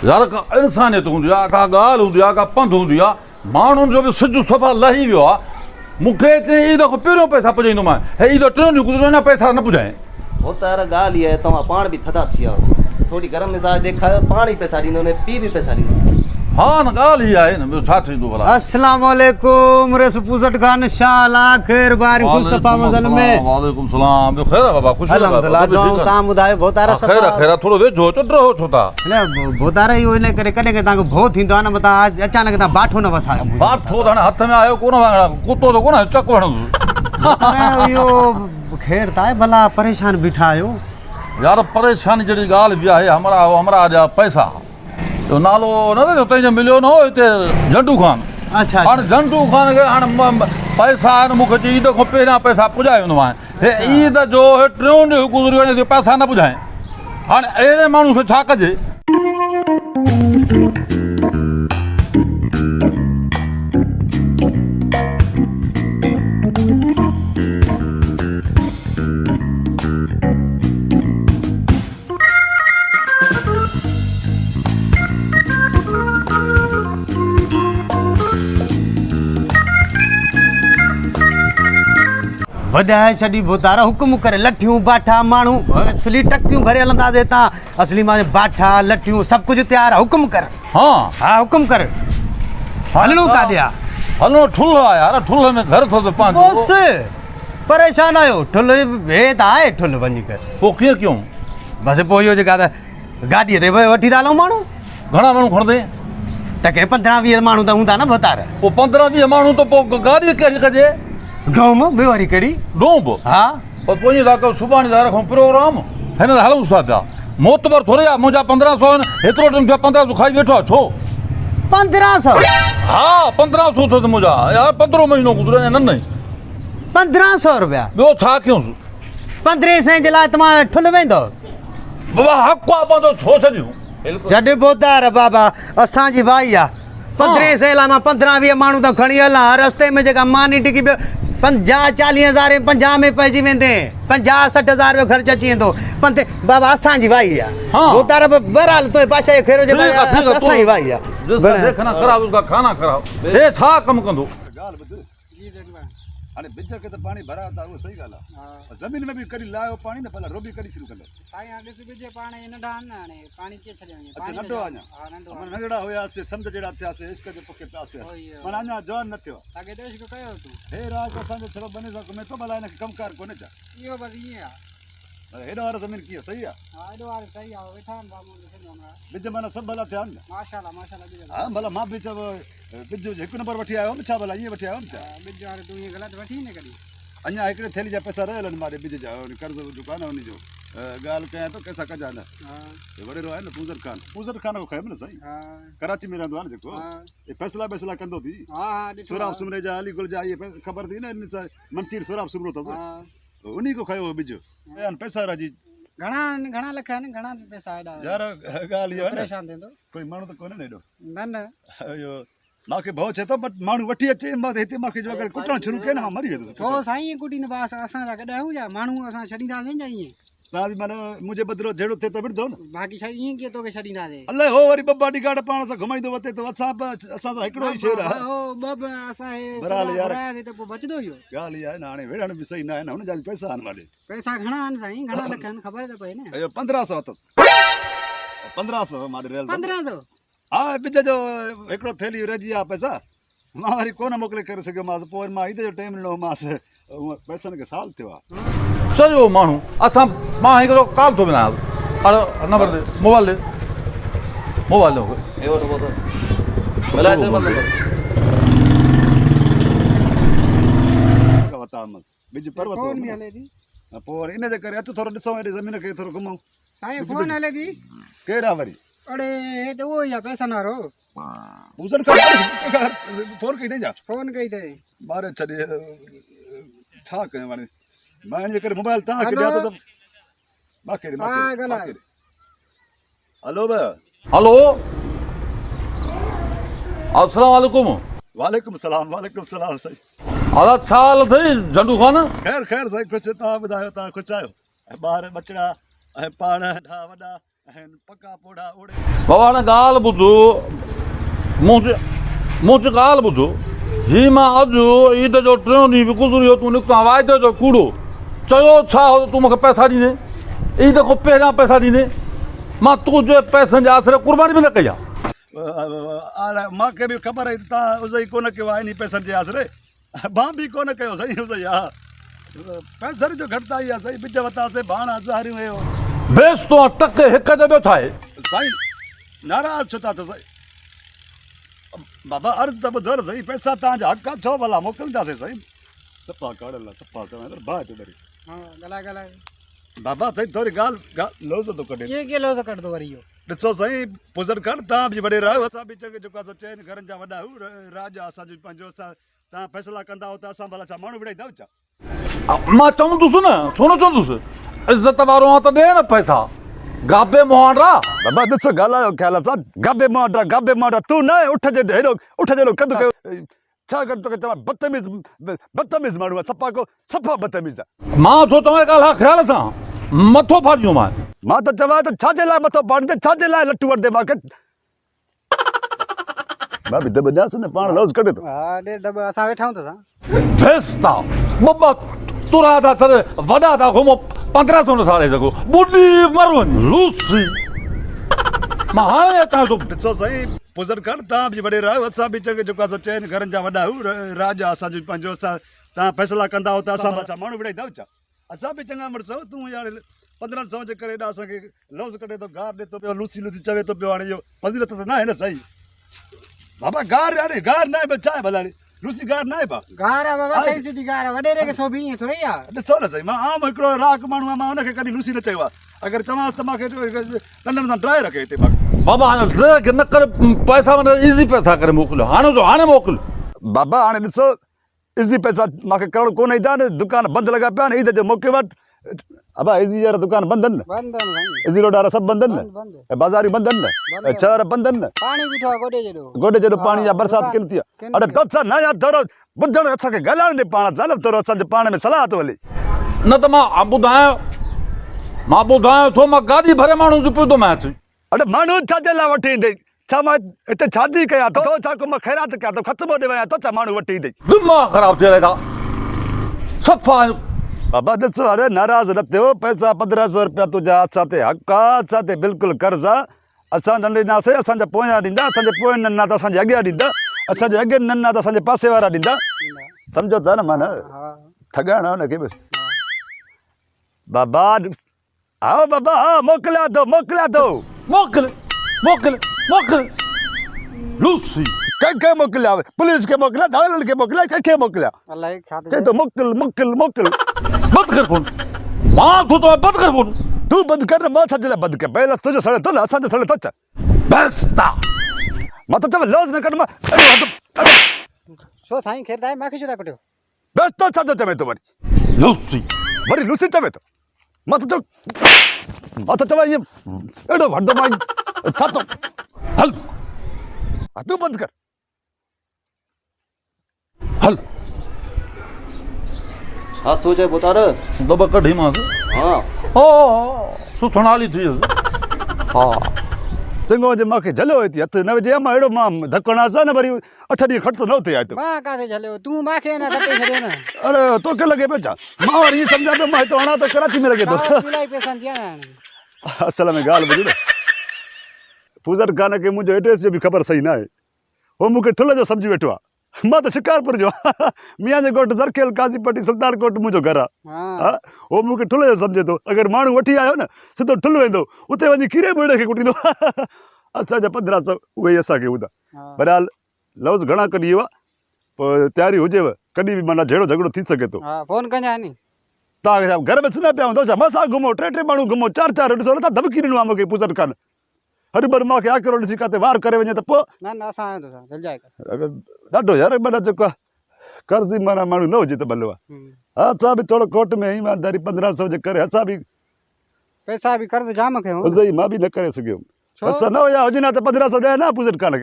यार का इंसानियत हूंदी आहे का ॻाल्हि हूंदी आहे का पंध हूंदी आहे माण्हुनि जो बि सिज सफ़ा लही वियो आहे मूंखे ई दफ़ो पहिरियों पैसा पुॼाईंदोमांइ हे ई टियों ॾींहुं गुज़रियो अञा पैसा न पुॼाए हो त यार ॻाल्हि इहा आहे तव्हां पाण बि थधा थी विया थोरी गरम मिज़ाज ॾेखारियो पाण ई पैसा ॾींदो न पीउ बि पैसा ॾींदो हा न ॻाल्हि हीअ आहे न ॿियो छा थींदो भला अस्सलाम वालेकुम रसूपुज़ट खान शाला ख़ैर बार खुशफा मज़न में वालेकुम सलाम ॿियो ख़ैर आहे बाबा ख़ुशि अल्हम्दुलिल्लाह तव्हां ॿुधायो भोतारा ख़ैर ख़ैर थोरो वेझो चुट रहो छो था न भोतारा इहो इन करे कॾहिं कॾहिं तव्हांखे भउ थींदो आहे न मतां अचानक तव्हां बाठो न वसायो बाठो त हाणे हथ में आयो कोन कुतो त कोन चक हणंदो इहो ख़ैर त आहे भला परेशान बीठा आहियो यार परेशानी जहिड़ी ॻाल्हि बि आहे हमरा जा पैसा तो नालो न तुंहिंजो मिलियो न हो हिते झंडू खान अच्छा हाणे झंडू खान खे हाणे पैसा आहिनि मूंखे ईद खां पहिरियां पैसा पुॼाए वेंदोमांइ हे ईद जो हे टियों ॾींहुं गुज़री वञे पैसा न पुॼाए हाणे अहिड़े माण्हू खे छा कजे वधाए छॾी भोतारा हुकुम करे लठियूं बाठा माण्हू असली टकियूं भरे हलंदासीं तव्हां असली मां बाठा लठियूं सभु कुझु तयारु आहे हुकुम कर हा हुकुम कर हलणो काॾे आहे हलो ठुल आहे यार ठुल में घर थो पंहिंजो बस परेशान आहियो ठुल हे त आहे ठुल वञी करे पोइ कीअं कयूं बसि पोइ इहो जेका त गाॾीअ ते वठी था हलूं माण्हू घणा माण्हू खणंदे टके 15-20 माण्हू त हूंदा न भोतारा पोइ 15-20 माण्हू त पोइ गाॾी कहिड़ी कजे गांव में ॿियो वरी कहिड़ी डोंब हा पर पोइ तव्हां सुभाणे था रखूं प्रोग्राम हिन हलूं था पिया मोतबर थोरी आहे मुंहिंजा 1500 आहिनि हेतिरो टाइम थिया 1500 खाई वेठो आहे छो 1500 हा 1500 अथसि मुंहिंजा यार 15 महीनो गुज़रियो न 1500 रुपया ॿियो छा कयूंसि 1500 जे लाइ तव्हां ठुल वेंदो बाबा हक़ आहे पंहिंजो छो छॾियूं जॾहिं बोतार बाबा असांजी भाई आहे 1500 लाइ मां 15-20 माण्हू त खणी हलां रस्ते में जेका मानी टिकी 50-40 हज़ार 50 में पइजी वेंदे 50-60 हज़ार जो ख़र्च अची वेंदो बाबा असांजी भाई आहे बोतार बहरहाल तो पाशा जे खेरो जे असांजी भाई आहे देखना खराब उसका खाना खराब हे छा कमु कंदो हाणे बिज खे त पाणी भरायो था उहो सही ॻाल्हि आहे ज़मीन में बि कॾहिं लाहियो पाणी न भला रोबी कॾहिं शुरू कंदो साईं हाणे ॾिस बिज पाण नंढा आहिनि हाणे पाणी कीअं छॾियो अच्छा नंढो आहे अञा नंढड़ा हुयासीं समुझ जहिड़ा थियासीं इश्क जे पुखे पियासीं माना अञा जवान न थियो तव्हांखे त इश्क कयो तूं हे राज असांजो थोरो बने सां घुमे थो भला हिनखे कमकार कोन्हे छा इहो बसि ईअं आहे हेॾो वारो ज़मीन कीअं सही आहे हा एॾो वारो सही आहे वेठा आहिनि बाबू बिज माना सभु भला थिया आहिनि न माशाल्लाह माशाल्लाह हा भला मां बि चयो बिज हिकु नंबर वठी आयो छा भला ईअं वठी आयो छा बिज हाणे तूं ईअं ग़लति वठी न कॾहिं अञा हिकिड़े थैली जा पैसा रहियल आहिनि मारे बिज जा कर्ज़ दुकान आहे उनजो ॻाल्हि कयां थो कंहिंसां कजां न वॾेरो आहे न पूज़र खान को खयमि न साईं कराची में रहंदो आहे न जेको फ़ैसला वैसला कंदो थी सोराब सुमरे जा अली गुल जा इहे ख़बर थी न मंसीर सोराब सुमरो अथसि उन को खयो बिज पैसा राजी घणा लख आहिनि घणा पैसा हेॾा यार ॻाल्हि इहा परेशान थींदो कोई माण्हू त कोन्हे न हेॾो न इहो मूंखे भउ थिए थो बट माण्हू वठी अचे मां हिते मूंखे जो अगरि कुटणु शुरू कयो न मां मरी वेंदुसि छो साईं कुटींदो बसि असांजा गॾु आहियूं छा माण्हू असां छॾींदासीं छा ईअं तव्हां बि माना मुंहिंजे बदिलो जहिड़ो थिए त विढ़ंदो न बाक़ी छा ईअं कीअं तोखे छॾींदासीं अलाए हो वरी ॿ बॉडी गार्ड पाण सां घुमाईंदो वते थो असां त हिकिड़ो ई शेर आहे त पोइ बचंदो इहो ॻाल्हि इहा आहे न हाणे विढ़ण बि सही न आहे न हुनजा बि पैसा आहिनि माॾे पैसा घणा आहिनि साईं घणा लख आहिनि ख़बर त पए न 1500 अथसि 1500 माॾे रहियल 1500 हा बिज जो हिकिड़ो थैली रहिजी विया पैसा मां वरी कोन मोकिले करे सघियोमांसि पोइ वरी मां ईद जो टाइम ॾिनो हुअमांसि पैसनि खे साल थियो आहे सॼो माण्हू असां मां हिकिड़ो काल थो मिलायां नंबर दे मोबाइल दे बिज पर्वत पोइ वरी इन जे करे अचु थोरो ॾिसूं हेॾे ज़मीन खे थोरो घुमूं साईं फोन हले थी केरु आहे वरी अड़े हे त उहो ई आहे पैसनि वारो पूजन खां फोन कई अथई छा फोन कई अथई ॿार छॾे छा कयूं हाणे मां हिन जे करे मोबाइल तव्हांखे ॾियां थो त हेलो भैया हेलो अस्सलाम वालेकुम वालेकुम सलाम साईं अला छा हाल अथई झंडू खान ख़ैर साईं कुझु तव्हां ॿुधायो तव्हां कुझु आहियो ऐं ॿार बचड़ा ऐं पाण नंढा वॾा पक्का पोड़ा उड़े बाबा हाणे ॻाल्हि ॿुधो मुंहिंजी ॻाल्हि ॿुधो ही मां अॼु ईद जो 3 ॾींहुं बि गुज़रियो तूं निकितां वाइदे जो कूड़ो चयो छा हो तूं मूंखे पैसा ॾींदे ईद खां पहिरियां पैसा ॾींदे मां तुंहिंजे पैसनि जे आसिरे कुर्बानी बि न कई आहे मूंखे बि ख़बर आहे तव्हां उज़ई कोन कयो आहे इन पैसनि जे आसिरे मां बि कोन कयो साईं उज़ई हा पैसनि जो घटिताई आहे साईं विच वरितासीं भाण हज़ारियूं हुयो बेस तो टक हिक जो ॿियो छा आहे साईं नाराज़ छो था साईं बाबा अर्ज़ु त ॿुधो न साईं पैसा तव्हांजा हक़ आहे छो भला मोकिलींदासीं साईं सफ़ा काढ़ल आहे सफ़ा चवां भाउ थो वरी हाँ गलाए बाबा साईं थोरी ॻाल्हि लोज़ थो कढे ये लो से कट दो वरी यो ॾिसो साईं पुज़र कर तव्हां बि वॾे रहियो असां बि चङे जेको आहे चइनि घरनि जा वॾा आहियूं राज आहे असांजो पंहिंजो असां तव्हां फ़ैसिला कंदा हो त असां भला छा माण्हू विड़ाईंदा छा मां चवंदुसि न छो न चवंदुसि इज़त वारो आहे त ॾे न पैसा गाबे मुहांडरा बाबा ॾिसो ॻाल्हायो ख़्याल सां गाबे मांडा तूं न उठ जे हेॾो कदु कयो छा कर तोखे चवां बदतमीज़ माण्हू आहे सफ़ा बदतमीज़ आहे मां छो तव्हां ॻाल्हि ख़्याल सां मथो फाड़ियो मां त चवां त छाजे लाइ मथो फाड़ींदे छाजे लाइ लट्टू वठंदे मूंखे मां बि दॿ ॾियासि न पाण लौज़ कढे थो हाँ दे दब असां वेठा हूं तो सा फेस्ता बब्बा तुरा था छॾे वॾा था घुमो 1500 न साड़े सघो ॿुॾी मरो लूसी मां हाणे अचां थो ॾिसो साईं पुज़र कर तव्हां बि वॾे रहियो असां बि चङे जेको आहे चइनि घरनि जा वॾा आहियूं राज आहे असांजो पंहिंजो असां तव्हां फ़ैसिला कंदा हो त असां भला छा माण्हू विड़ाईंदा छा असां बि चङा मुड़ुस आहियूं तूं यार 1500 जे करे हेॾा असांखे लौज़ कढे थो गार ॾे थो पियो लूसी चवे थो पियो हाणे इहो फज़ीलत त न आहे न साईं बाबा गार न आहे छा आहे भला लूसी गार न आहे बा गारा बाबा सही सीधी गारा वडे रे के सो भी थोड़ी या ॾिसो न साईं मां आम हिकिड़ो राक माण्हू आहे मां हुनखे कॾहिं लूसी न चयो आहे अगरि चवांसि त मूंखे नंढनि सां ड्राए रखे हिते बाबा हाणे न करे पैसा इज़ी पैसा करे मोकिलियो हाणे मोकिल बाबा हाणे ॾिसो इज़ी पैसा मूंखे करणु कोन ईंदा न दुकान बंदि लॻा पिया आहिनि ईद जो मौक़े वटि अबा इज़ी वारा दुकान बंदि आहिनि न बंद भाई इज़ी रोड वारा सभु बंदि आहिनि बंद न बाज़ारियूं बंदि आहिनि न शहर बंदि आहिनि न पानी बिठो गोडे जेडो गोॾे जॾो पाणी आहे बरसाति किन थी आहे अरे तोसां न यार थोरो ॿुधणु असांखे ॻाल्हाइण ॾे पाण सां थोरो असांजे पाण में सलाह थो हले न त मां ॿुधायां थो मां गाॾी भरे माण्हू जो पियो थो मैं अची अरे माण्हू छाजे लाइ वठी ईंदे छा मां हिते शादी कयां थो छा को मां ख़ैरात कयां थो ख़तमो ॾे वञा थो छा माण्हू वठी ईंदे दिमाग़ ख़राबु थियल आहे सफ़ा बाबा ॾिसो अरे नाराज़ न थियो पैसा 1500 रुपया तुंहिंजा असां ते हक़ आहे असां ते बिल्कुलु कर्ज़ु आहे असां न ॾींदासीं असांजा पोयां ॾींदा असांजे पोयनि नन्ना त असांजे अॻियां ॾींदा असांजे अॻे नन्ना त असांजे पासे वारा ॾींदा सम्झो था न माना ठॻाइण आहे हुनखे बि बाबा हा बाबा हा मोकिलिया थो मोकिल लूसी कंहिंखे मोकिलिया पुलिस खे मोकिलिया दालनि खे मोकिलिया कंहिंखे मोकिलिया अल्लाह एक साथ चए थो मोकिल बंदि कर फोन मां थो तो बंदि कर फोन तूं बंदि कर न मां छाजे लाइ बंदि कयां पहले तुंहिंजो सड़े थो न असांजो सड़े थो छा बेस्ता मां त चवां लॉस न कर मां सो साईं खेर दाए माखे छो था कटियो बस तो छा थो चवे थो वरी लूसी चवे थो मां त चवां इहो एॾो वॾो मां छा थो हल तूं बंदि कर हल छा थो चए पुतार दॿ कढीमांसि हाँ ओ सुथणाली थी हा चङो जे मूंखे झलियो हिते हथु न विझे मां अहिड़ो मां धकु हणांसि न वरी 8 ॾींहं खट न थिए हिते मां काथे झलियो तू माखे ना धके छॾियो न अरे तोखे लॻे पियो छा मां वरी ईअं सम्झां पियो मां हिते हणां त कराची में लॻे थो इलाही पैसा दिया ना असल में ॻाल्हि ॿुध न पूज़र खान खे मुंहिंजो एड्रेस जो बि ख़बर सही न आहे उहो मूंखे ठुल जो सम्झी वेठो आहे मां त शिकारपुर जो मियां जे घोटु ज़रखेल काज़ीपट्टी सुल्तानकोट मुंहिंजो घरु आहे हा उहो मूंखे ठुल जो सम्झे थो अगरि माण्हू वठी आयो न सिधो ठुल वेंदो उते वञी खीरे ॿोड़े खे कुटींदो असांजा 1500 उहे ई असांखे ॿुधा बहरहाल लफ़्ज़ घणा कढी वियो आहे पोइ तयारी हुजेव कॾहिं बि माना जहिड़ो झगड़ो थी सघे थो फोन कञा नी तव्हां छा घर में सुम्हिया पिया हूंदव छा मसां घुमो 3 माण्हू घुमो 4 ॾिसो नथा धमकी ॾिनो आहे मूंखे पूज़र खान हर बार मूंखे आकिरो ॾिसी किथे वार करे वञे त पोइ न असां आयो तो जल जाए ॾाढो यार माना जेको आहे कर्ज़ी माना माण्हू न हुजे त भलो आहे हा असां बि थोरो कोर्ट में ईमानदारी 1500 जे करे असां बि पैसा भी कर्ज जाम कयो सही मां बि न करे सघियुमि असां न हुया हुजे न त 1500 ॾिया न पूज़र खान खे